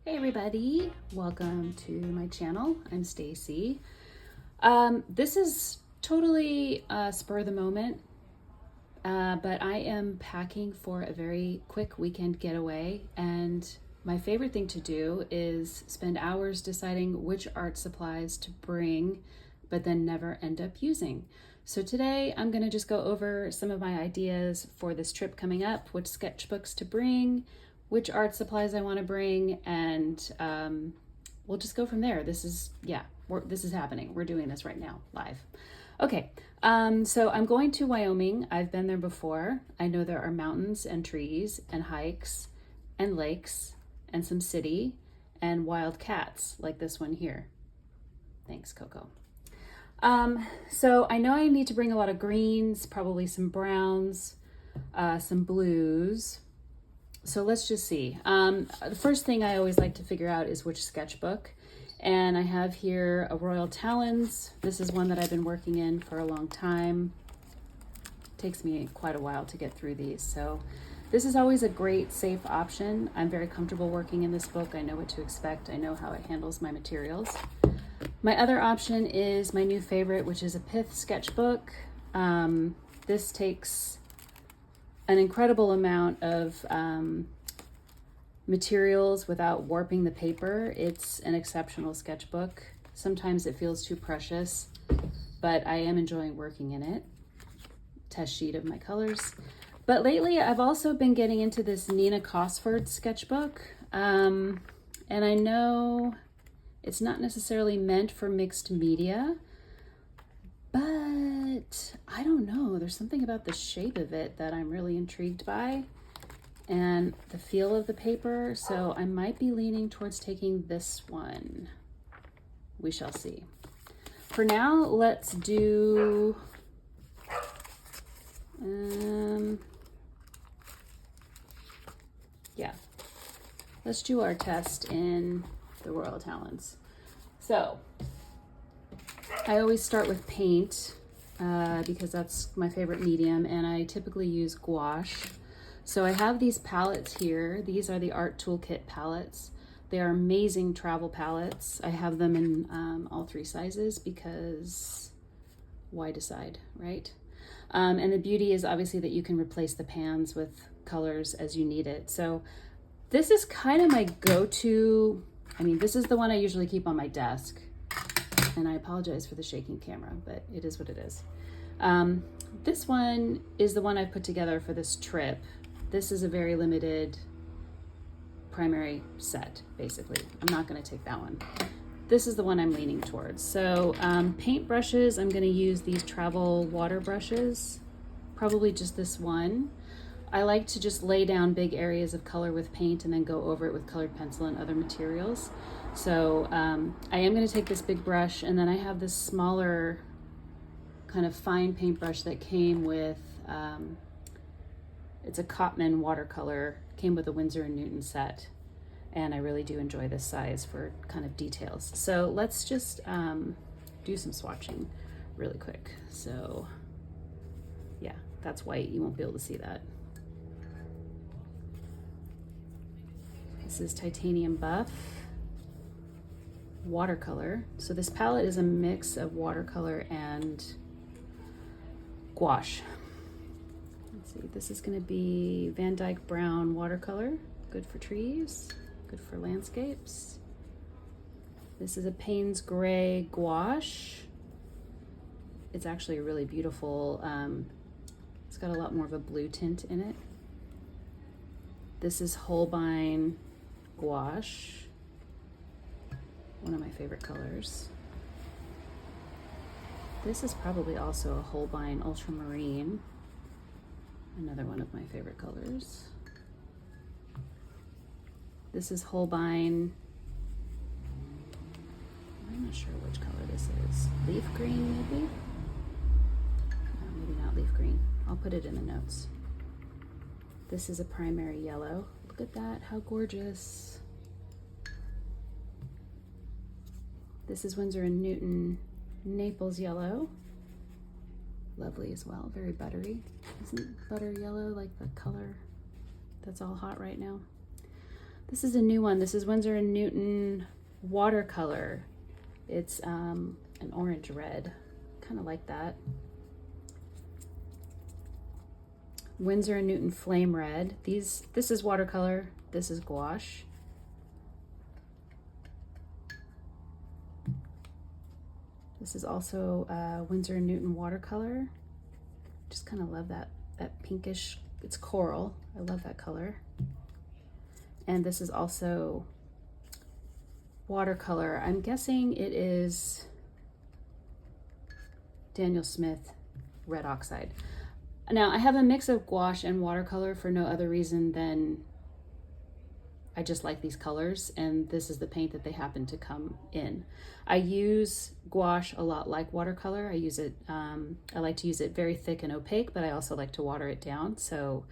Hey everybody, welcome to my channel. I'm Stacy. This is totally spur of the moment, but I am packing for a very quick weekend getaway, and my favorite thing to do is spend hours deciding which art supplies to bring, but then never end up using. So today I'm going to just go over some of my ideas for this trip coming up, which sketchbooks to bring, which art supplies I want to bring, and we'll just go from there. This is happening. We're doing this right now, live. Okay, so I'm going to Wyoming. I've been there before. I know there are mountains and trees and hikes and lakes and some city and wild cats like this one here. Thanks, Coco. So I know I need to bring a lot of greens, probably some browns, some blues. So let's just see. The first thing I always like to figure out is which sketchbook. And I have here a Royal Talens. This is one that I've been working in for a long time. It takes me quite a while to get through these. So this is always a great, safe option. I'm very comfortable working in this book. I know what to expect. I know how it handles my materials. My other option is my new favorite, which is a Pith sketchbook. This takes an incredible amount of materials without warping the paper. It's an exceptional sketchbook. Sometimes it feels too precious, but I am enjoying working in it. Test sheet of my colors. But lately I've also been getting into this Nina Cosford sketchbook. And I know it's not necessarily meant for mixed media, but I don't know. There's something about the shape of it that I'm really intrigued by and the feel of the paper. So I might be leaning towards taking this one. We shall see. For now, let's do, let's do our test in the Royal Talens. So I always start with paint because that's my favorite medium, and I typically use gouache. So I have these palettes here. These are the Art Toolkit palettes. They are amazing travel palettes. I have them in all three sizes because why decide, right? And the beauty is obviously that you can replace the pans with colors as you need it. So this is kind of my go-to. I mean, this is the one I usually keep on my desk. And I apologize for the shaking camera, but it is what it is. This one is the one I put together for this trip. This is a very limited primary set, basically. I'm not gonna take that one. This is the one I'm leaning towards. So paint brushes, I'm gonna use these travel water brushes, probably just this one. I like to just lay down big areas of color with paint and then go over it with colored pencil and other materials. So I am going to take this big brush, and then I have this smaller kind of fine paintbrush that came with, it's a Cotman watercolor, came with a Winsor and Newton set, and I really do enjoy this size for kind of details. So let's just do some swatching really quick. So yeah, that's white, you won't be able to see that. This is Titanium Buff Watercolor. So this palette is a mix of watercolor and gouache. Let's see, this is going to be Vandyke Brown Watercolor, good for trees, good for landscapes. This is a Payne's Gray Gouache. It's actually a really beautiful, it's got a lot more of a blue tint in it. This is Holbein Gouache, one of my favorite colors. This is probably also a Holbein Ultramarine, another one of my favorite colors. This is Holbein, I'm not sure which color this is. Leaf green, maybe? No, maybe not leaf green. I'll put it in the notes. This is a primary yellow. Look at that, how gorgeous. This is Winsor and Newton Naples yellow. Lovely as well, very buttery. Isn't butter yellow like the color that's all hot right now? This is a new one. This is Winsor & Newton Watercolor. It's an orange red, kind of like that. Winsor & Newton Flame Red. This is watercolor, this is gouache. This is also Winsor & Newton Watercolor. Just kind of love that pinkish, it's coral. I love that color. And this is also watercolor. I'm guessing it is Daniel Smith Red Oxide. Now I have a mix of gouache and watercolor for no other reason than I just like these colors, and this is the paint that they happen to come in. I use gouache a lot like watercolor. I use it, I like to use it very thick and opaque, but I also like to water it down. So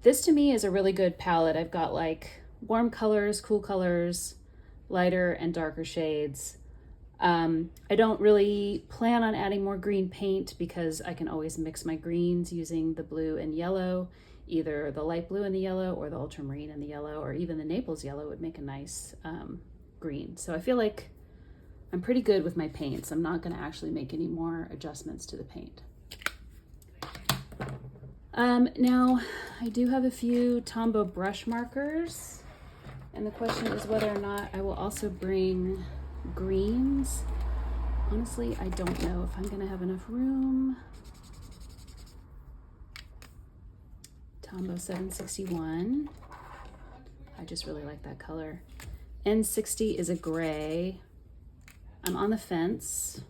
this to me is a really good palette. I've got like warm colors, cool colors, lighter and darker shades. I don't really plan on adding more green paint because I can always mix my greens using the blue and yellow. Either the light blue and the yellow or the ultramarine and the yellow, or even the Naples yellow would make a nice green. So I feel like I'm pretty good with my paints. I'm not going to actually make any more adjustments to the paint. Now I do have a few Tombow brush markers, and the question is whether or not I will also bring greens. Honestly, I don't know if I'm going to have enough room. Tombow 761. I just really like that color. N60 is a gray. I'm on the fence.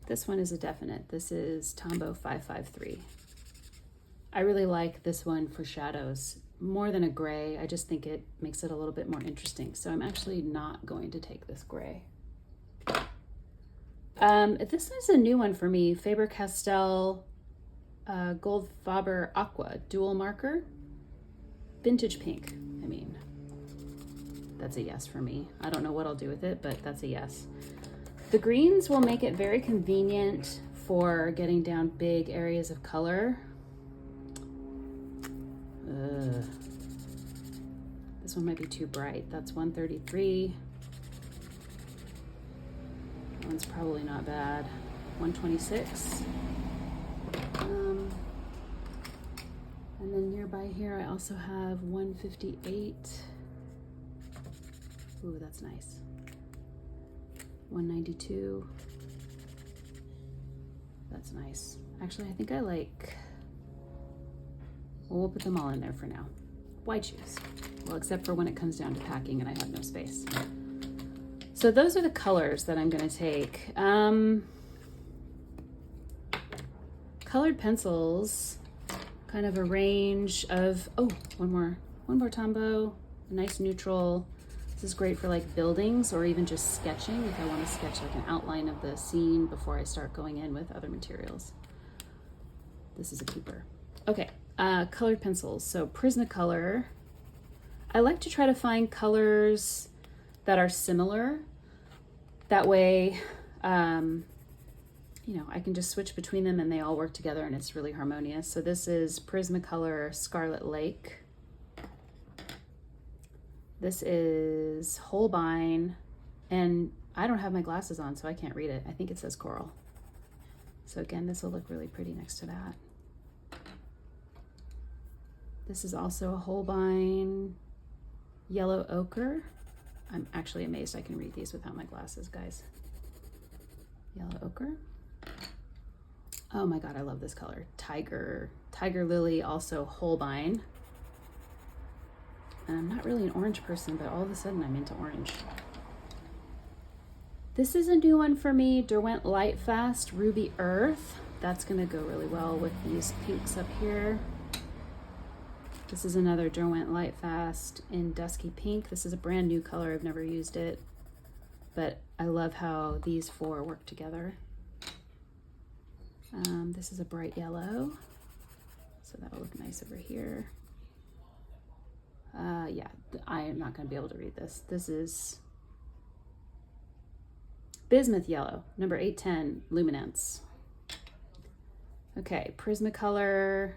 This one is a definite. This is Tombow 553. I really like this one for shadows more than a gray. I just think it makes it a little bit more interesting. So I'm actually not going to take this gray. This is a new one for me. Faber-Castell Gold Faber Aqua dual marker, vintage pink. I mean, that's a yes for me. I don't know what I'll do with it, but that's a yes. The greens will make it very convenient for getting down big areas of color. This one might be too bright. That's 133. That one's probably not bad. 126. And then nearby here, I also have 158. Ooh, that's nice. 192. That's nice. Actually, I think I like, well, we'll put them all in there for now. Why choose? Well, except for when it comes down to packing and I have no space. So those are the colors that I'm gonna take. Colored pencils, kind of a range of, oh, one more Tombow, a nice neutral. This is great for like buildings or even just sketching if I want to sketch like an outline of the scene before I start going in with other materials. This is a keeper. Okay, colored pencils. So Prismacolor. I like to try to find colors that are similar. That way, you know, I can just switch between them and they all work together and it's really harmonious. So this is Prismacolor Scarlet Lake. This is Holbein, and I don't have my glasses on, so I can't read it. I think it says coral. So again, this will look really pretty next to that. This is also a Holbein Yellow Ochre. I'm actually amazed I can read these without my glasses, guys. Yellow Ochre. Oh my God, I love this color. Tiger Lily, also Holbein. And I'm not really an orange person, but all of a sudden I'm into orange. This is a new one for me, Derwent Light Fast Ruby Earth. That's gonna go really well with these pinks up here. This is another Derwent Light Fast in Dusky Pink. This is a brand new color, I've never used it, but I love how these four work together. This is a bright yellow, so that will look nice over here. Yeah, I am not going to be able to read this. This is Bismuth Yellow, number 810, Luminance. Okay, Prismacolor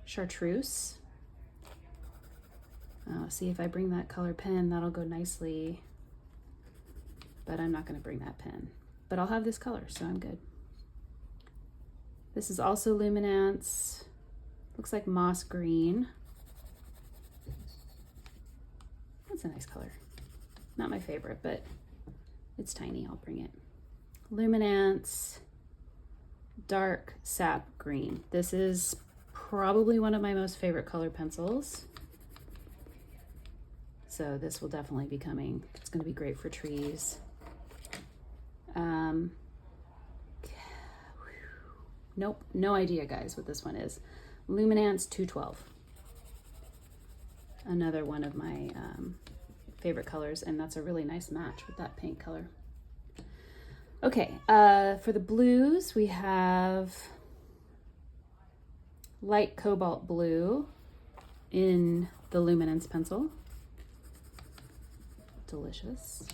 Chartreuse. See, if I bring that color pen, that'll go nicely, but I'm not going to bring that pen. But I'll have this color, so I'm good. This is also Luminance. Looks like moss green. That's a nice color. Not my favorite, but it's tiny. I'll bring it. Luminance dark sap green. This is probably one of my most favorite color pencils. So this will definitely be coming. It's going to be great for trees. Nope, no idea, guys, what this one is. Luminance 212. Another one of my favorite colors, and that's a really nice match with that pink color. Okay, for the blues, we have light cobalt blue in the Luminance pencil. Delicious.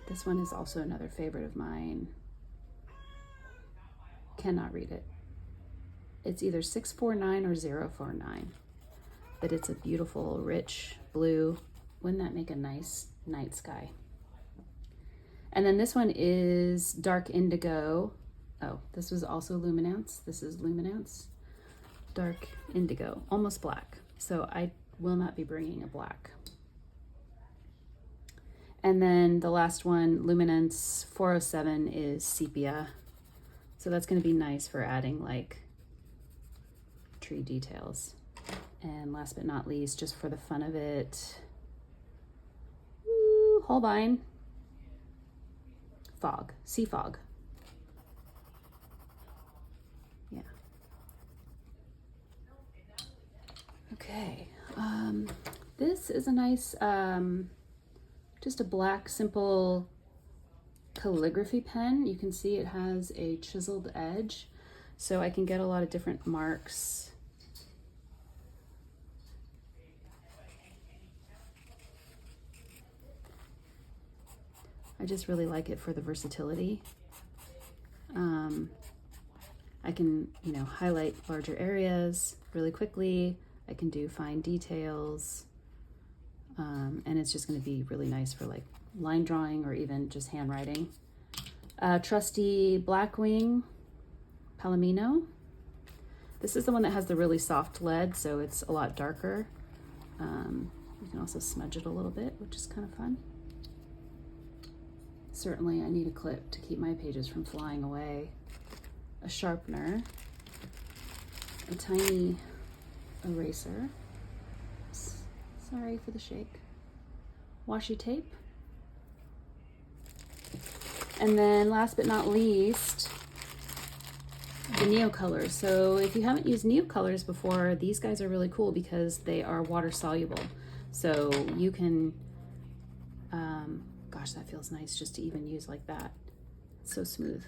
This one is also another favorite of mine. Cannot read it. It's either 649 or 049, but it's a beautiful, rich blue. Wouldn't that make a nice night sky? And then this one is dark indigo. Oh, this was also Luminance. This is Luminance. Dark indigo, almost black. So I will not be bringing a black. And then the last one, Luminance 407, is sepia. So that's going to be nice for adding like tree details. And last but not least, just for the fun of it, Holbein fog, sea fog. Yeah. Okay. This is a nice, just a black, simple calligraphy pen. You can see it has a chiseled edge, so I can get a lot of different marks. I just really like it for the versatility. I can, highlight larger areas really quickly. I can do fine details, and it's just going to be really nice for like line drawing or even just handwriting. Trusty Blackwing Palomino. This is the one that has the really soft lead, so it's a lot darker. You can also smudge it a little bit, which is kind of fun. Certainly I need a clip to keep my pages from flying away. A sharpener, a tiny eraser. Sorry for the shake. Washi tape. And then last but not least, the Neocolors. So if you haven't used Neocolors before, these guys are really cool because they are water soluble. So you can, gosh, that feels nice just to even use like that. It's so smooth.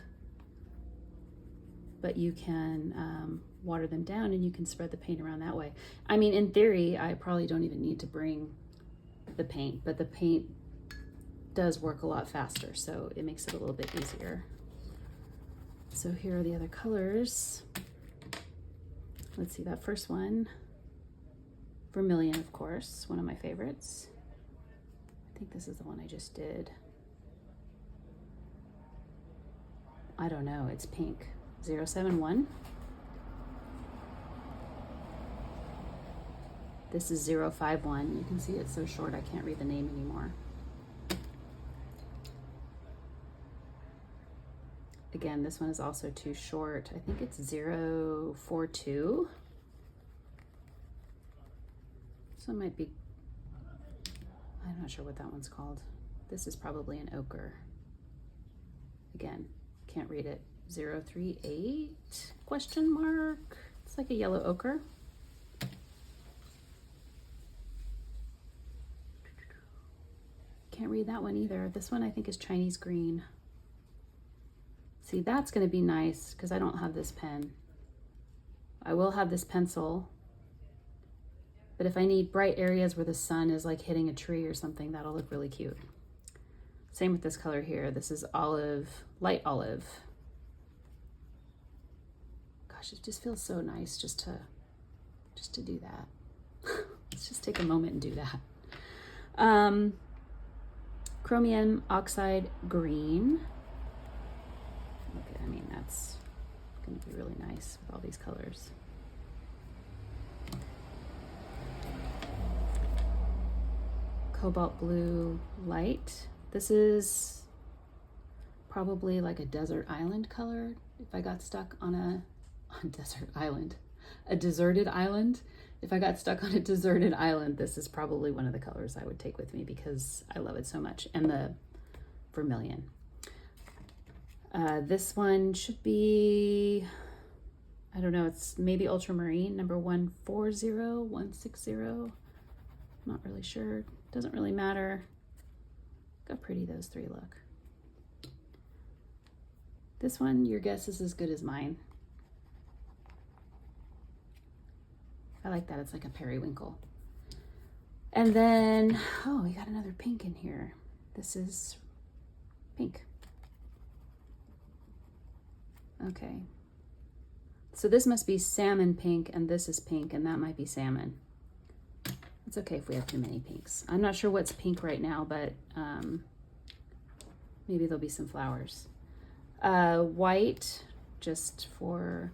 But you can water them down and you can spread the paint around that way. I mean, in theory, I probably don't even need to bring the paint, but the paint does work a lot faster, so it makes it a little bit easier. So here are the other colors. Let's see, that first one, Vermilion, of course, one of my favorites. I think this is the one I just did. I don't know, it's pink. 071. This is 051. You can see it's so short I can't read the name anymore. Again, this one is also too short. I think it's 042. So it might be, I'm not sure what that one's called. This is probably an ochre. Again, can't read it. 038 question mark. It's like a yellow ochre. Can't read that one either. This one I think is Chinese green. See, that's going to be nice because I don't have this pen. I will have this pencil, but if I need bright areas where the sun is like hitting a tree or something, that'll look really cute. Same with this color here. This is olive, light olive. Gosh, it just feels so nice just to do that. Let's just take a moment and do that. Chromium Oxide Green. Okay, I mean, that's going to be really nice with all these colors. Cobalt Blue Light. This is probably like a desert island color. If I got stuck on a deserted island, if I got stuck on a deserted island, this is probably one of the colors I would take with me because I love it so much. And the vermilion. This one should be, I don't know, it's maybe Ultramarine, number 140160. I'm not really sure. Doesn't really matter. Look how pretty those three look. This one, your guess is as good as mine. I like that. It's like a periwinkle. And then, oh, we got another pink in here. This is pink. Okay. So this must be salmon pink, and this is pink, and that might be salmon. It's okay if we have too many pinks. I'm not sure what's pink right now, but maybe there'll be some flowers. White, just for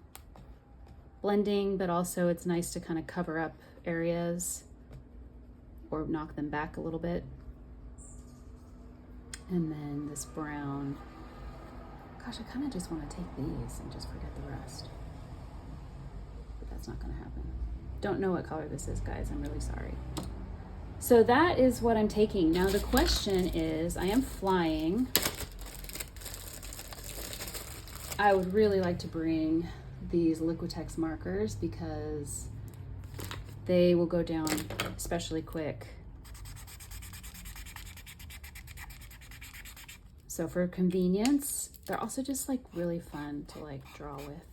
blending, but also it's nice to kind of cover up areas or knock them back a little bit. And then this brown. Gosh, I kind of just want to take these and just forget the rest. But that's not going to happen. Don't know what color this is, guys. I'm really sorry. So that is what I'm taking. Now the question is, I am flying. I would really like to bring these Liquitex markers because they will go down especially quick. So for convenience, they're also just like really fun to like draw with.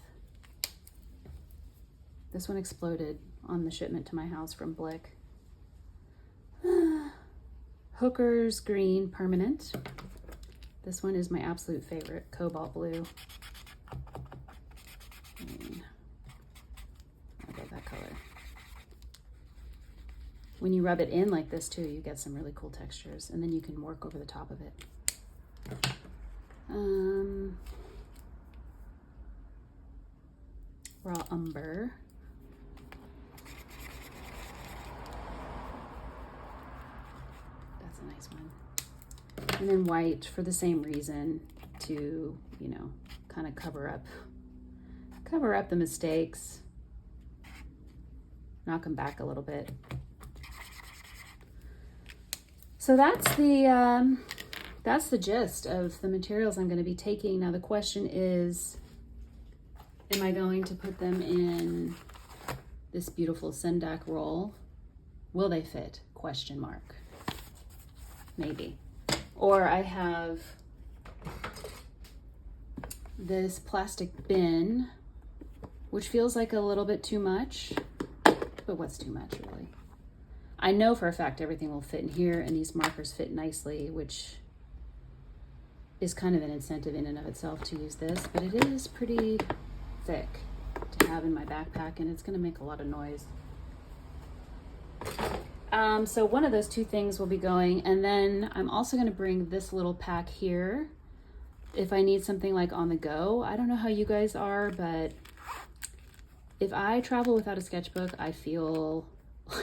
This one exploded on the shipment to my house from Blick. Hooker's Green Permanent. This one is my absolute favorite, Cobalt Blue. I love that color. When you rub it in like this too, you get some really cool textures, and then you can work over the top of it. Raw Umber. That's a nice one. And then white for the same reason, to, you know, kind of cover up the mistakes, knock them back a little bit. So that's the gist of the materials I'm going to be taking. Now the question is, am I going to put them in this beautiful Sendak roll? Will they fit? Question mark. Maybe. Or I have this plastic bin, which feels like a little bit too much, but what's too much really? I know for a fact everything will fit in here, and these markers fit nicely, which is kind of an incentive in and of itself to use this, but it is pretty thick to have in my backpack, and it's going to make a lot of noise. So one of those two things will be going, and then I'm also going to bring this little pack here if I need something like on the go. I don't know how you guys are, but if I travel without a sketchbook, I feel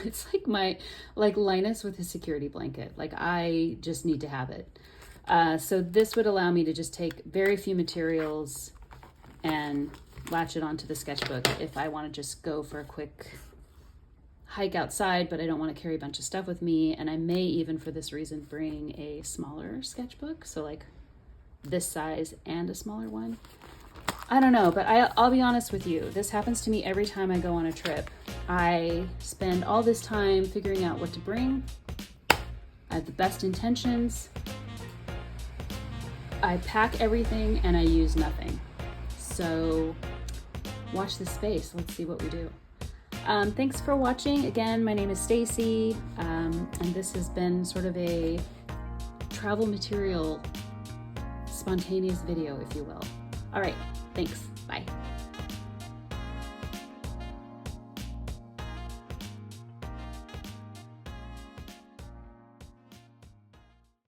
it's like like Linus with his security blanket. Like I just need to have it. So this would allow me to just take very few materials and latch it onto the sketchbook if I want to just go for a quick hike outside, but I don't want to carry a bunch of stuff with me. And I may even for this reason bring a smaller sketchbook, so like this size and a smaller one. I don't know, but I'll be honest with you. This happens to me every time I go on a trip. I spend all this time figuring out what to bring. I have the best intentions. I pack everything and I use nothing. So watch this space. Let's see what we do. Thanks for watching. Again, my name is Stacy, and this has been sort of a travel material spontaneous video, if you will. All right, thanks. Bye.